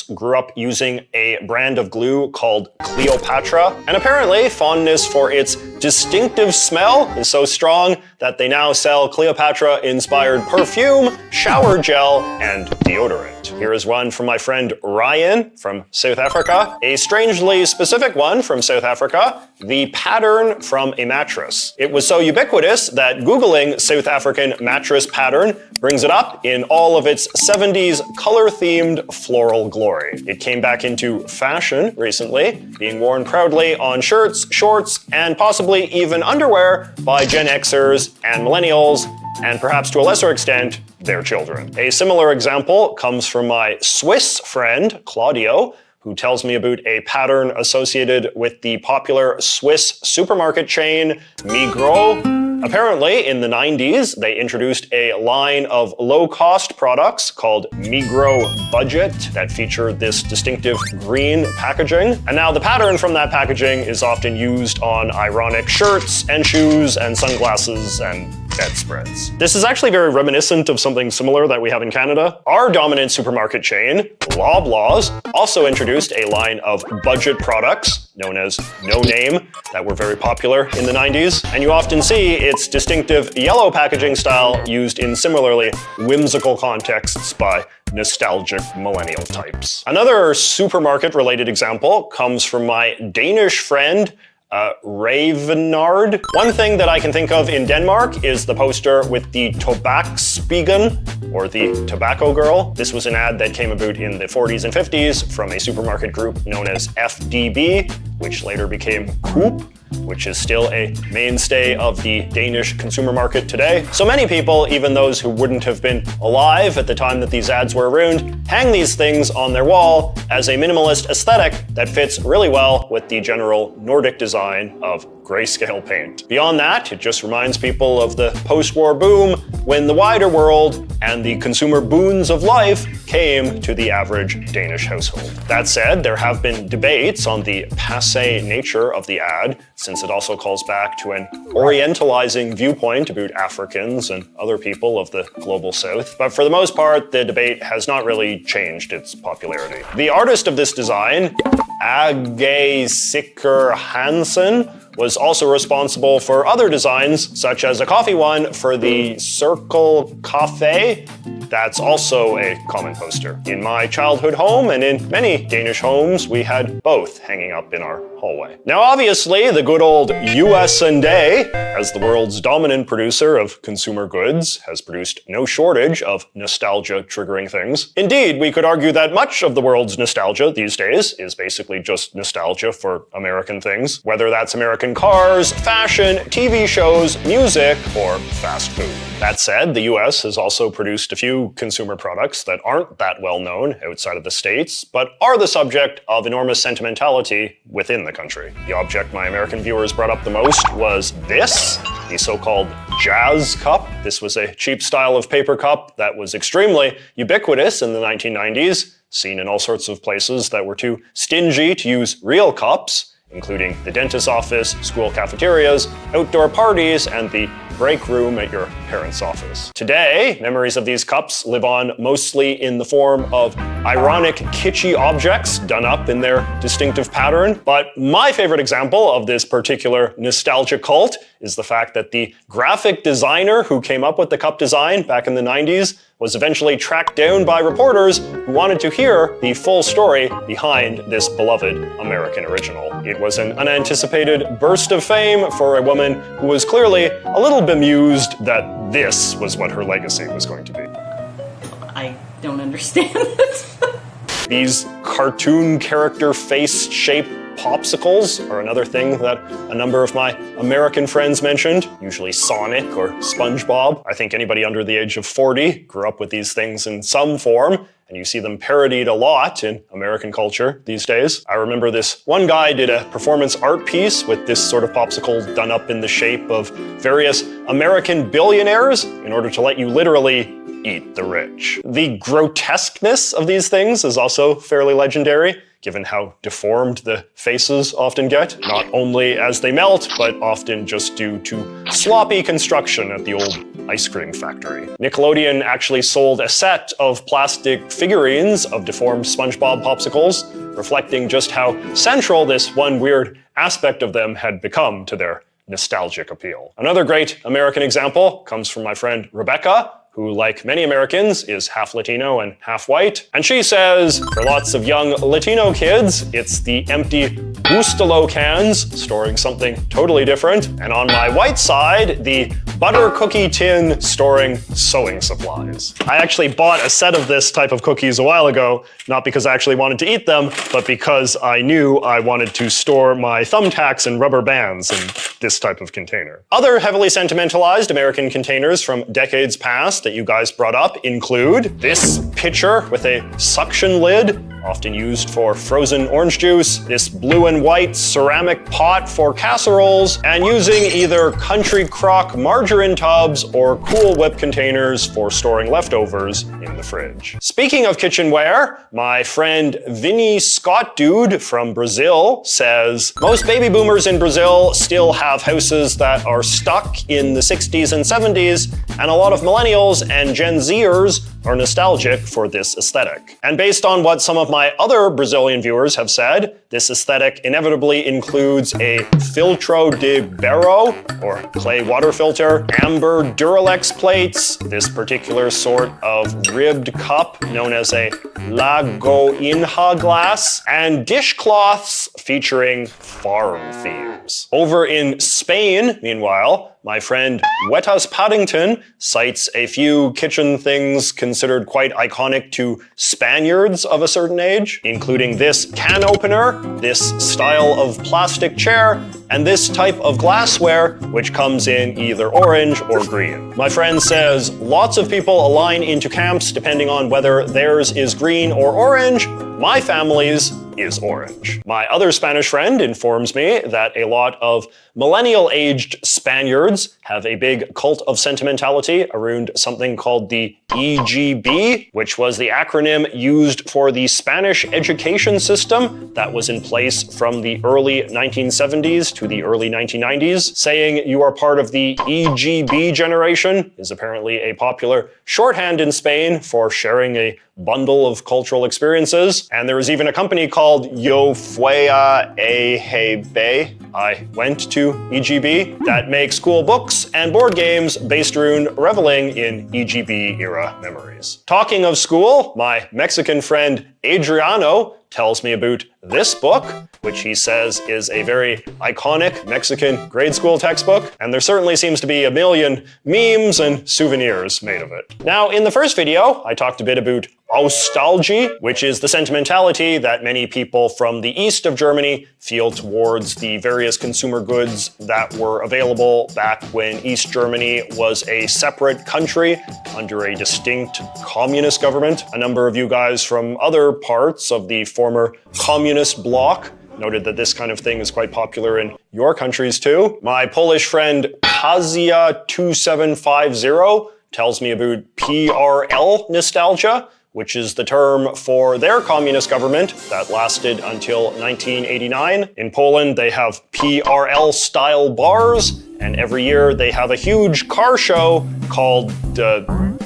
adults grew up using a brand of glue called Cleopatra, and apparently fondness for its distinctive smell is so strong that they now sell Cleopatra-inspired perfume, shower gel, and deodorant. Here is one from my friend Ryan from South Africa, a strangely specific one from South Africa, the pattern from a mattress. It was so ubiquitous that Googling South African mattress pattern brings it up in all of its 70s color-themed floral glory. It came back into fashion recently, being worn proudly on shirts, shorts, and possibly even underwear by Gen Xers and millennials, and perhaps to a lesser extent, their children. A similar example comes from my Swiss friend, Claudio, who tells me about a pattern associated with the popular Swiss supermarket chain Migros. Apparently, in the 90s, they introduced a line of low-cost products called Migros Budget that featured this distinctive green packaging. And now the pattern from that packaging is often used on ironic shirts and shoes and sunglasses and bedspreads. This is actually very reminiscent of something similar that we have in Canada. Our dominant supermarket chain, Loblaws, also introduced a line of budget products known as No Name that were very popular in the 90s, and you often see its distinctive yellow packaging style used in similarly whimsical contexts by nostalgic millennial types. Another supermarket-related example comes from my Danish friend, Ravenard. One thing that I can think of in Denmark is the poster with the Tobakspigen, or the Tobacco Girl. This was an ad that came about in the 40s and 50s from a supermarket group known as FDB, which later became Coop, which is still a mainstay of the Danish consumer market today. So many people, even those who wouldn't have been alive at the time that these ads were around, hang these things on their wall as a minimalist aesthetic that fits really well with the general Nordic design of grayscale paint. Beyond that, it just reminds people of the post-war boom when the wider world and the consumer boons of life came to the average Danish household. That said, there have been debates on the passé nature of the ad, since it also calls back to an orientalizing viewpoint about Africans and other people of the global south. But for the most part, the debate has not really changed its popularity. The artist of this design, Age Sikker Hansen, was also responsible for other designs, such as a coffee one for the Circle Café. That's also a common poster. In my childhood home and in many Danish homes, we had both hanging up in our hallway. Now, obviously, the good old US&A, as the world's dominant producer of consumer goods, has produced no shortage of nostalgia-triggering things. Indeed, we could argue that much of the world's nostalgia these days is basically just nostalgia for American things, whether that's American cars, fashion, TV shows, music, or fast food. That said, the US has also produced a few consumer products that aren't that well known outside of the States, but are the subject of enormous sentimentality within the country. The object my American viewers brought up the most was this, the so-called Jazz Cup. This was a cheap style of paper cup that was extremely ubiquitous in the 1990s, seen in all sorts of places that were too stingy to use real cups, including the dentist's office, school cafeterias, outdoor parties, and the break room at your parents' office. Today, memories of these cups live on mostly in the form of ironic, kitschy objects done up in their distinctive pattern. But my favorite example of this particular nostalgia cult is the fact that the graphic designer who came up with the cup design back in the 90s was eventually tracked down by reporters who wanted to hear the full story behind this beloved American original. It was an unanticipated burst of fame for a woman who was clearly a little bemused that this was what her legacy was going to be. I don't understand it. These cartoon character face-shaped popsicles are another thing that a number of my American friends mentioned, usually Sonic or SpongeBob. I think anybody under the age of 40 grew up with these things in some form, and you see them parodied a lot in American culture these days. I remember this one guy did a performance art piece with this sort of popsicle done up in the shape of various American billionaires in order to let you literally eat the rich. The grotesqueness of these things is also fairly legendary, given how deformed the faces often get, not only as they melt, but often just due to sloppy construction at the old ice cream factory. Nickelodeon actually sold a set of plastic figurines of deformed SpongeBob popsicles, reflecting just how central this one weird aspect of them had become to their nostalgic appeal. Another great American example comes from my friend Rebecca, who, like many Americans, is half Latino and half white. And she says, for lots of young Latino kids, it's the empty Bustelo cans storing something totally different. And on my white side, the butter cookie tin storing sewing supplies. I actually bought a set of this type of cookies a while ago, not because I actually wanted to eat them, but because I knew I wanted to store my thumbtacks and rubber bands in this type of container. Other heavily sentimentalized American containers from decades past that you guys brought up include this pitcher with a suction lid, often used for frozen orange juice, this blue and white ceramic pot for casseroles, and using either country crock margarine tubs or Cool Whip containers for storing leftovers in the fridge. Speaking of kitchenware, my friend Vinny Scott Dude from Brazil says, most baby boomers in Brazil still have houses that are stuck in the 60s and 70s, and a lot of millennials and Gen Zers are nostalgic for this aesthetic. And based on what some of my other Brazilian viewers have said, this aesthetic inevitably includes a filtro de barro, or clay water filter, amber Duralex plates, this particular sort of ribbed cup known as a Lagoinha glass, and dishcloths featuring farm themes. Over in Spain, meanwhile, my friend Wetas Paddington cites a few kitchen things considered quite iconic to Spaniards of a certain age, including this can opener, this style of plastic chair, and this type of glassware, which comes in either orange or green. My friend says lots of people align into camps depending on whether theirs is green or orange. My family's is orange. My other Spanish friend informs me that a lot of millennial-aged Spaniards have a big cult of sentimentality around something called the EGB, which was the acronym used for the Spanish education system that was in place from the early 1970s to the early 1990s. Saying you are part of the EGB generation is apparently a popular shorthand in Spain for sharing a bundle of cultural experiences. And there is even a company called Yo Fui a EGB, I went to EGB, that makes cool books and board games based around reveling in EGB era memories. Talking of school, my Mexican friend Adriano tells me about this book, which he says is a very iconic Mexican grade school textbook, and there certainly seems to be a million memes and souvenirs made of it. Now, in the first video, I talked a bit about nostalgia, which is the sentimentality that many people from the east of Germany feel towards the various consumer goods that were available back when East Germany was a separate country under a distinct communist government. A number of you guys from other parts of the former communist bloc noted that this kind of thing is quite popular in your countries too. My Polish friend Kazia2750 tells me about PRL nostalgia, which is the term for their communist government that lasted until 1989. In Poland, they have PRL-style bars, and every year they have a huge car show called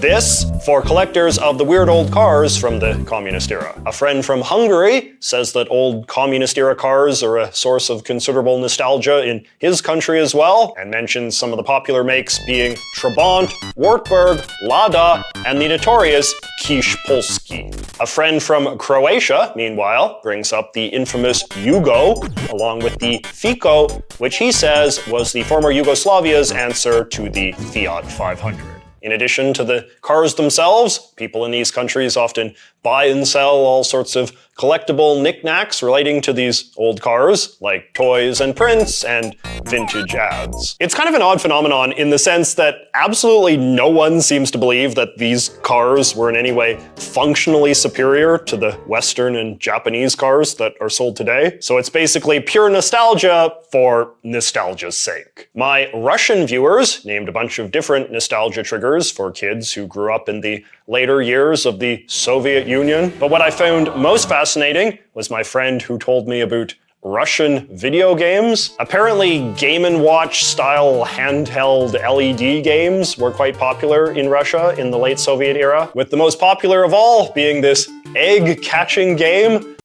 this for collectors of the weird old cars from the communist era. A friend from Hungary says that old communist era cars are a source of considerable nostalgia in his country as well, and mentions some of the popular makes being Trabant, Wartburg, Lada, and the notorious Kisz Polski. A friend from Croatia, meanwhile, brings up the infamous Yugo, along with the Fico, which he says was the former Yugoslavia's answer to the Fiat 500. In addition to the cars themselves, people in these countries often buy and sell all sorts of collectible knickknacks relating to these old cars, like toys and prints and vintage ads. It's kind of an odd phenomenon in the sense that absolutely no one seems to believe that these cars were in any way functionally superior to the Western and Japanese cars that are sold today. So it's basically pure nostalgia for nostalgia's sake. My Russian viewers named a bunch of different nostalgia triggers for kids who grew up in the later years of the Soviet Union. But what I found most fascinating was my friend who told me about Russian video games. Apparently, Game & Watch style handheld LED games were quite popular in Russia in the late Soviet era, with the most popular of all being this egg catching game